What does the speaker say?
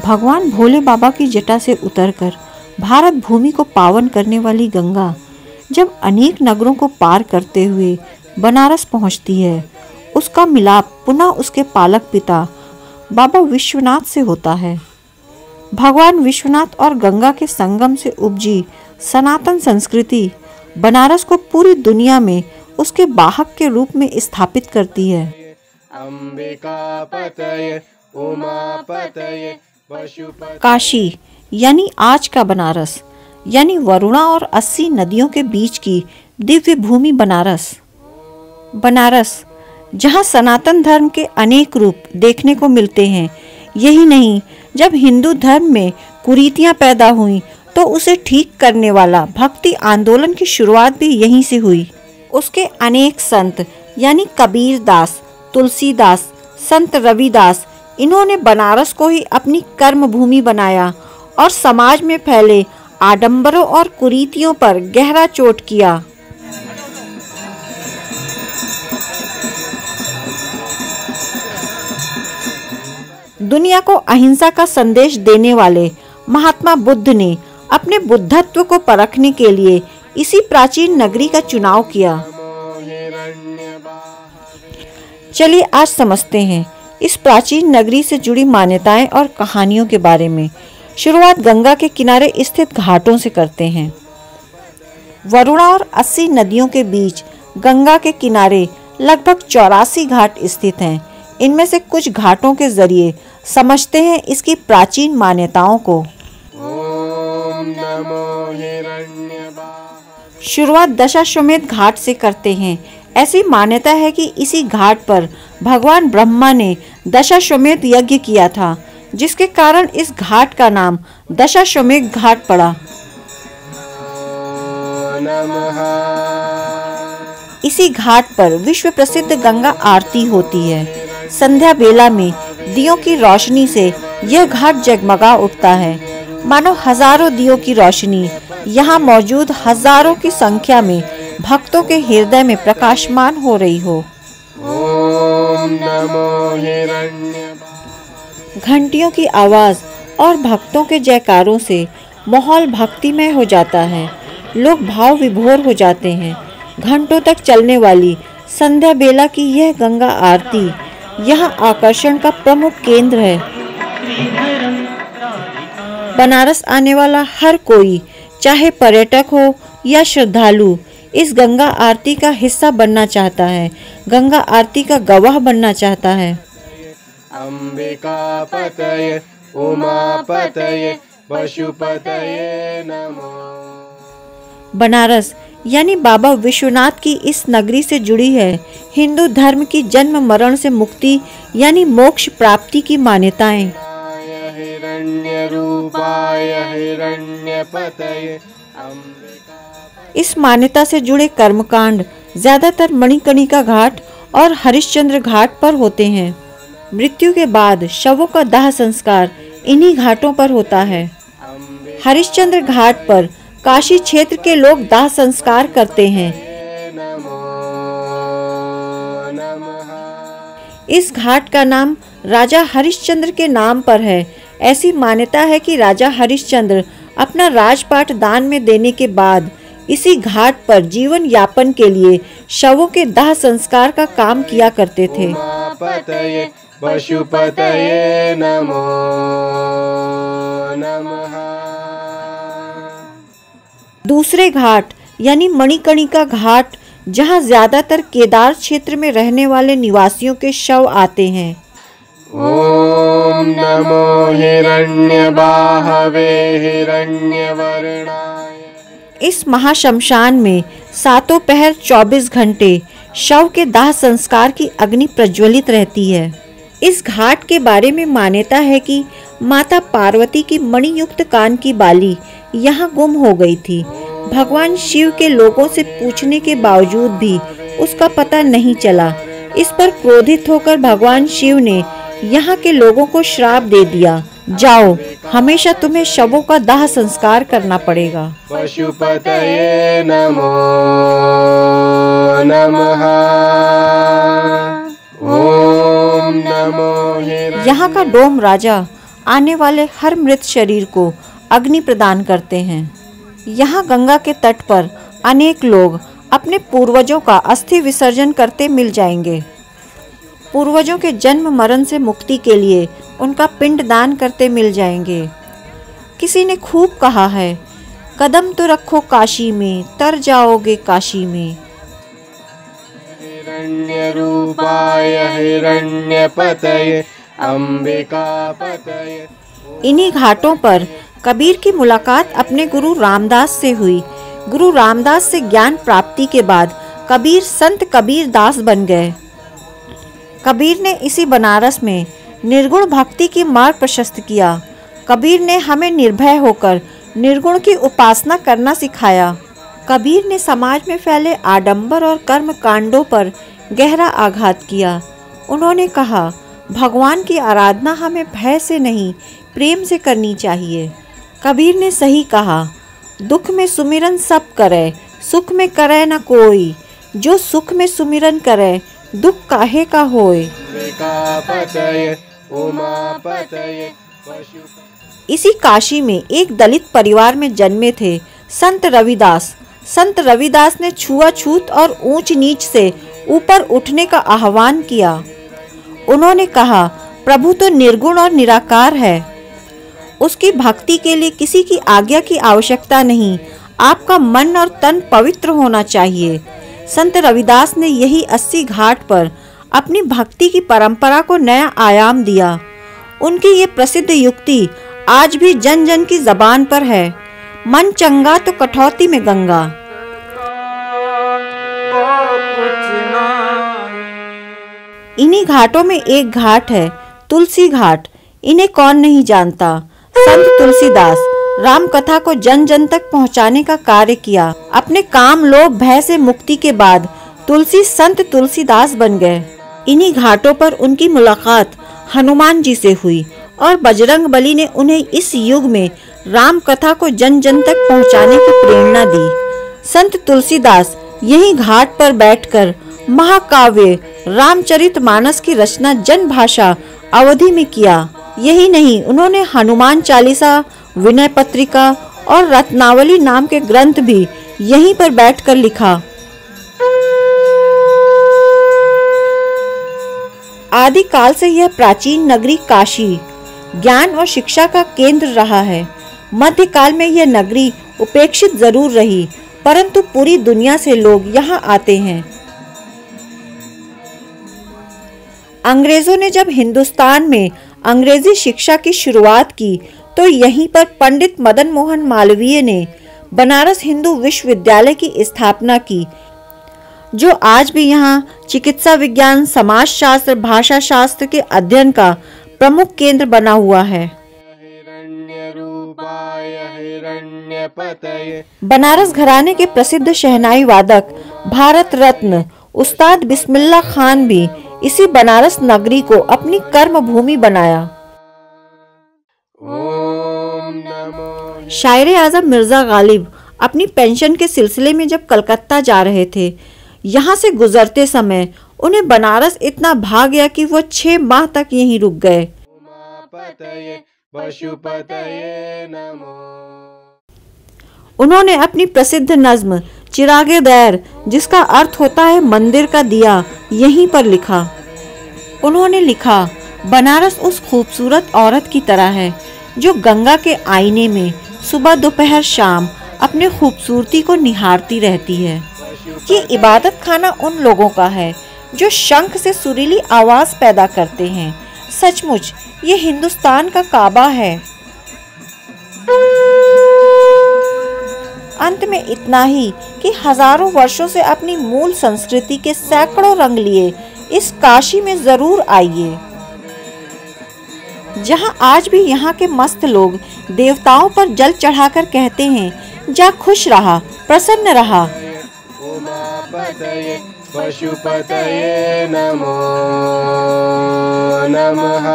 भगवान भोले बाबा की जटा से उतरकर भारत भूमि को पावन करने वाली गंगा जब अनेक नगरों को पार करते हुए बनारस पहुंचती है, उसका मिलाप पुनः उसके पालक पिता बाबा विश्वनाथ से होता है। भगवान विश्वनाथ और गंगा के संगम से उपजी सनातन संस्कृति बनारस को पूरी दुनिया में उसके वाहक के रूप में स्थापित करती है। काशी यानी आज का बनारस, यानी वरुणा और 80 नदियों के बीच की दिव्य भूमि बनारस। बनारस जहाँ सनातन धर्म के अनेक रूप देखने को मिलते हैं। यही नहीं, जब हिंदू धर्म में कुरीतियाँ पैदा हुई तो उसे ठीक करने वाला भक्ति आंदोलन की शुरुआत भी यहीं से हुई। उसके अनेक संत यानी कबीर दास, तुलसीदास, संत रविदास, इन्होंने बनारस को ही अपनी कर्म भूमि बनाया और समाज में फैले आडंबरों और कुरीतियों पर गहरा चोट किया। दुनिया को अहिंसा का संदेश देने वाले महात्मा बुद्ध ने अपने बुद्धत्व को परखने के लिए इसी प्राचीन नगरी का चुनाव किया। चलिए आज समझते हैं इस प्राचीन नगरी से जुड़ी मान्यताएं और कहानियों के बारे में। शुरुआत गंगा के किनारे स्थित घाटों से करते हैं। वरुणा और 80 नदियों के बीच गंगा के किनारे लगभग 84 घाट स्थित हैं। इनमें से कुछ घाटों के जरिए समझते हैं इसकी प्राचीन मान्यताओं को। ओम नमो हिरण्यवाह। शुरुआत दशाश्वमेध घाट से करते हैं। ऐसी मान्यता है कि इसी घाट पर भगवान ब्रह्मा ने दशाश्वमेध यज्ञ किया था, जिसके कारण इस घाट का नाम दशाश्वमेध घाट पड़ा। इसी घाट पर विश्व प्रसिद्ध गंगा आरती होती है। संध्या बेला में दियों की रोशनी से यह घाट जगमगा उठता है, मानो हजारों दियों की रोशनी यहाँ मौजूद हजारों की संख्या में भक्तों के हृदय में प्रकाशमान हो रही हो। ओम नमो हिरण्यवाह। घंटियों की आवाज और भक्तों के जयकारों से माहौल भक्तिमय हो जाता है। लोग भाव विभोर हो जाते हैं। घंटों तक चलने वाली संध्या बेला की यह गंगा आरती यहाँ आकर्षण का प्रमुख केंद्र है। बनारस आने वाला हर कोई, चाहे पर्यटक हो या श्रद्धालु, इस गंगा आरती का हिस्सा बनना चाहता है, गंगा आरती का गवाह बनना चाहता है। अंबिका पतये उमा पतये पशुपतये नमो। बनारस यानी बाबा विश्वनाथ की इस नगरी से जुड़ी है हिंदू धर्म की जन्म मरण से मुक्ति यानी मोक्ष प्राप्ति की मान्यताएं। इस मान्यता से जुड़े कर्मकांड ज्यादातर मणिकर्णिका घाट और हरिश्चंद्र घाट पर होते हैं। मृत्यु के बाद शवों का दाह संस्कार इन्हीं घाटों पर होता है। हरिश्चंद्र घाट पर काशी क्षेत्र के लोग दाह संस्कार करते हैं। इस घाट का नाम राजा हरिश्चंद्र के नाम पर है। ऐसी मान्यता है कि राजा हरिश्चंद्र अपना राजपाट दान में देने के बाद इसी घाट पर जीवन यापन के लिए शवों के दाह संस्कार का काम किया करते थे। पशुपतये नमो नमः। दूसरे घाट यानी मणिकर्णिका घाट, जहां ज्यादातर केदार क्षेत्र में रहने वाले निवासियों के शव आते हैं। ओम नमो हिरण्यबाहवे हिरण्यवर्णाय। इस महाशमशान में सातों पहर 24 घंटे शव के दाह संस्कार की अग्नि प्रज्वलित रहती है। इस घाट के बारे में मान्यता है कि माता पार्वती की मणियुक्त कान की बाली यहाँ गुम हो गई थी। भगवान शिव के लोगों से पूछने के बावजूद भी उसका पता नहीं चला। इस पर क्रोधित होकर भगवान शिव ने यहाँ के लोगों को श्राप दे दिया, जाओ, हमेशा तुम्हें शवों का दाह संस्कार करना पड़ेगा। पशुपतये नमो नमः। ओम नमो। यहाँ का डोम राजा आने वाले हर मृत शरीर को अग्नि प्रदान करते हैं। यहाँ गंगा के तट पर अनेक लोग अपने पूर्वजों का अस्थि विसर्जन करते मिल जाएंगे। पूर्वजों के जन्म मरण से मुक्ति के लिए उनका पिंड दान करते मिल जाएंगे। किसी ने खूब कहा है, कदम तो रखो काशी में, तर जाओगे काशी में। हिरण्य रूपाय हिरण्यपतये अंबिकापतये। इन्हीं घाटों पर कबीर की मुलाकात अपने गुरु रामदास से हुई। गुरु रामदास से ज्ञान प्राप्ति के बाद कबीर संत कबीर दास बन गए। कबीर ने इसी बनारस में निर्गुण भक्ति की मार्ग प्रशस्त किया। कबीर ने हमें निर्भय होकर निर्गुण की उपासना करना सिखाया। कबीर ने समाज में फैले आडंबर और कर्म कांडों पर गहरा आघात किया। उन्होंने कहा, भगवान की आराधना हमें भय से नहीं, प्रेम से करनी चाहिए। कबीर ने सही कहा, दुख में सुमिरन सब करे, सुख में करे न कोई। जो सुख में सुमिरन करे, दुख काहे का होए। इसी काशी में एक दलित परिवार में जन्मे थे संत रविदास। संत रविदास ने छुआछूत और ऊंच नीच से ऊपर उठने का आह्वान किया। उन्होंने कहा, प्रभु तो निर्गुण और निराकार है, उसकी भक्ति के लिए किसी की आज्ञा की आवश्यकता नहीं, आपका मन और तन पवित्र होना चाहिए। संत रविदास ने यही 80 घाट पर अपनी भक्ति की परंपरा को नया आयाम दिया। उनकी ये प्रसिद्ध युक्ति आज भी जन जन की जबान पर है, मन चंगा तो कठौती में गंगा। इन्हीं घाटों में एक घाट है तुलसी घाट। इन्हें कौन नहीं जानता। संत तुलसीदास राम कथा को जन जन तक पहुंचाने का कार्य किया। अपने काम लोभ भय से मुक्ति के बाद तुलसी संत तुलसीदास बन गए। इन्हीं घाटों पर उनकी मुलाकात हनुमान जी से हुई और बजरंग बली ने उन्हें इस युग में राम कथा को जन जन तक पहुंचाने की प्रेरणा दी। संत तुलसीदास यही घाट पर बैठकर महाकाव्य रामचरितमानस की रचना जन भाषा अवधि में किया। यही नहीं, उन्होंने हनुमान चालीसा, विनय पत्रिका और रत्नावली नाम के ग्रंथ भी यहीं पर बैठकर लिखा। आदि काल से यह प्राचीन नगरी काशी ज्ञान और शिक्षा का केंद्र रहा है। मध्यकाल में यह नगरी उपेक्षित जरूर रही, परंतु पूरी दुनिया से लोग यहाँ आते हैं। अंग्रेजों ने जब हिंदुस्तान में अंग्रेजी शिक्षा की शुरुआत की तो यहीं पर पंडित मदन मोहन मालवीय ने बनारस हिंदू विश्वविद्यालय की स्थापना की, जो आज भी यहाँ चिकित्सा विज्ञान, समाजशास्त्र, भाषा शास्त्र के अध्ययन का प्रमुख केंद्र बना हुआ है। बनारस घराने के प्रसिद्ध शहनाई वादक भारत रत्न उस्ताद बिस्मिल्लाह खान भी इसी बनारस नगरी को अपनी कर्म भूमि बनाया। शायर आजम मिर्जा गालिब अपनी पेंशन के सिलसिले में जब कलकत्ता जा रहे थे, यहाँ से गुजरते समय उन्हें बनारस इतना भा गया कि वो 6 माह तक यहीं रुक गए। उन्होंने अपनी प्रसिद्ध नज्म चिरागे दैर, जिसका अर्थ होता है मंदिर का दिया, यहीं पर लिखा। उन्होंने लिखा, बनारस उस खूबसूरत औरत की तरह है जो गंगा के आईने में सुबह दोपहर शाम अपने खूबसूरती को निहारती रहती है। ये इबादत खाना उन लोगों का है जो शंख से सुरीली आवाज पैदा करते हैं। सचमुच ये हिंदुस्तान का काबा है। अंत में इतना ही कि हजारों वर्षों से अपनी मूल संस्कृति के सैकड़ों रंग लिए इस काशी में जरूर आइए, जहां आज भी यहाँ के मस्त लोग देवताओं पर जल चढ़ाकर कहते हैं, जा खुश रहा, प्रसन्न रहा। पशुपतये नमो नमः।